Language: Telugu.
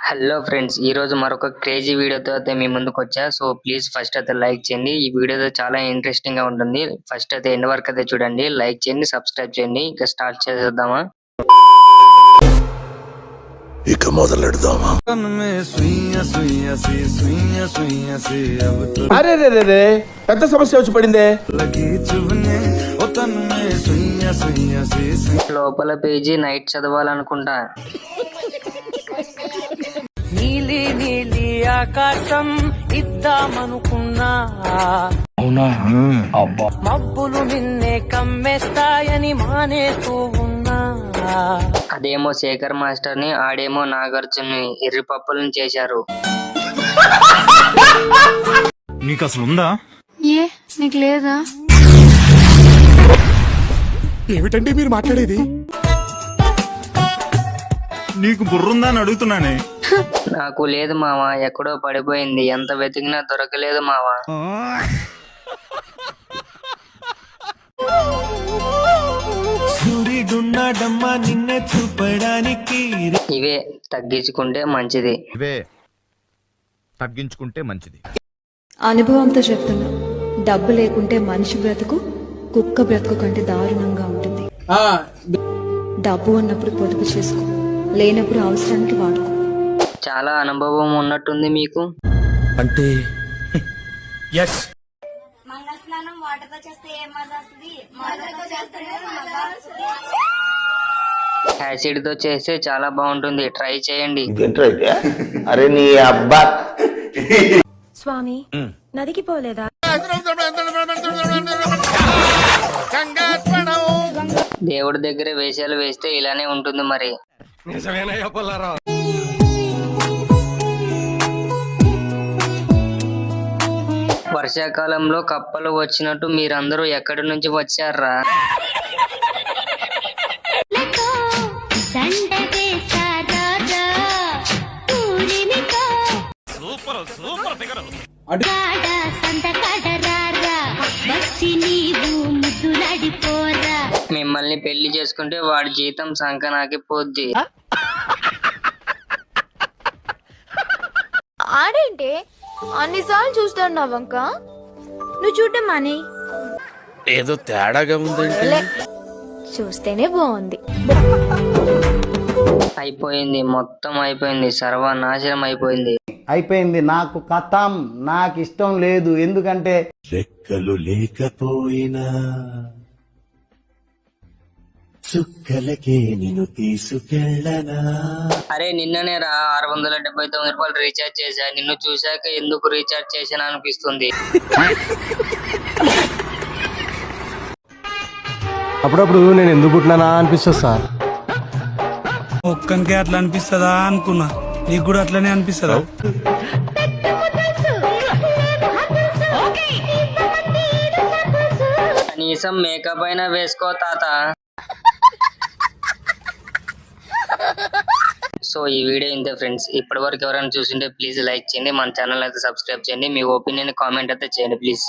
హలో ఫ్రెండ్స్, ఈ రోజు మరొక క్రేజీ వీడియోతో అయితే మీ ముందుకు వచ్చా. సో ప్లీజ్ ఫస్ట్ అయితే లైక్ చేయండి. ఈ వీడియో అయితే చాలా ఇంట్రెస్టింగ్ గా ఉంటుంది. ఫస్ట్ అయితే ఎండ్ వరకు అయితే చూడండి, లైక్ చేయండి, సబ్స్క్రైబ్ చేయండి. ఇక స్టార్ట్ చేద్దామా? ఇక మొదలెడదామా? అరే రే రే రే, పెద్ద సమస్య వచ్చి పడిందే. లోపల పేజీ నైట్ చదవాలనుకుంటా. నీలి నీలి ఆకాశం ఇద్దామనుకున్నా, మబ్బులు నిన్నే కమ్మేస్తాయని మానేస్తూ ఉన్నా. అదేమో శేఖర్ మాస్టర్ ని, ఆడేమో నాగార్జున ఎర్రి పప్పులను చేశారు. నీకు అసలు ఉందా? ఏ నీకు లేదా? ఏమిటండి మీరు మాట్లాడేది? నీకు బుర్రుందా అని అడుగుతున్నానే. నాకు లేదు మావా, ఎక్కడో పడిపోయింది. ఎంత వెతికినా దొరకలేదు మావా. నిన్నే చూపడానికి ఇవే తగ్గించుకుంటే మంచిది. తగ్గించుకుంటే మంచిది. అనుభవంతో చెప్తున్నా, డబ్బు లేకుంటే మనిషి బ్రతుకు కుక్క బ్రతుకు కంటే దారుణంగా ఉంటుంది. డబ్బు ఉన్నప్పుడు పొదుపు చేసుకో, లేనప్పుడు అవసరానికి వాడుకో. చాలా అనుభవం ఉన్నట్టుంది మీకు. అంటే యాసిడ్ తో చేస్తే చాలా బాగుంటుంది, ట్రై చేయండి. అరే నీ అబ్బా. స్వామి నదికి పోలేదా? దేవుడి దగ్గర వేషాలు వేస్తే ఇలానే ఉంటుంది మరి. వర్షాకాలంలో కప్పలు వచ్చినట్టు మీరందరూ ఎక్కడి నుంచి వచ్చారా? మిమ్మల్ని పెళ్లి చేసుకుంటే వాడి జీతం సంకనాకి పోద్ది. ఆడేంటే అన్నిసార్లు చూస్తాడు వంక, నువ్వు చూడడం మానే. ఏదో తేడాగా ఉందంటే చూస్తేనే బాగుంది. అయిపోయింది, మొత్తం అయిపోయింది, సర్వనాశనం అయిపోయింది. అయిపోయింది. నాకు కథం, నాకు ఇష్టం లేదు. ఎందుకంటే రెక్కలు లేకపోయినా చుక్కలకే నిన్ను తీసుకెళ్ళనా. అరే నిన్ననే రా 679 రూపాయలు రీఛార్జ్ చేశా. నిన్ను చూశాక ఎందుకు రీఛార్జ్ చేశాను అనిపిస్తుంది. అప్పుడప్పుడు నేను ఎందుకు పుట్టినానా అనిపిస్తుంది సార్. ఒక్కనికే అట్లా అనిపిస్తుందా అనుకున్నా, నీకు కూడా అట్లనే అనిపిస్తుందా? కనీసం మేకప్ అయినా వేసుకో తాత. సో ఈ వీడియో ఇంతే ఫ్రెండ్స్. ఇప్పటి వరకు ఎవరైనా చూసింటే ప్లీజ్ లైక్ చేయండి, మన ఛానల్ అయితే సబ్స్క్రైబ్ చేయండి. మీ ఒపీనియన్ కామెంట్ అయితే చేయండి ప్లీజ్.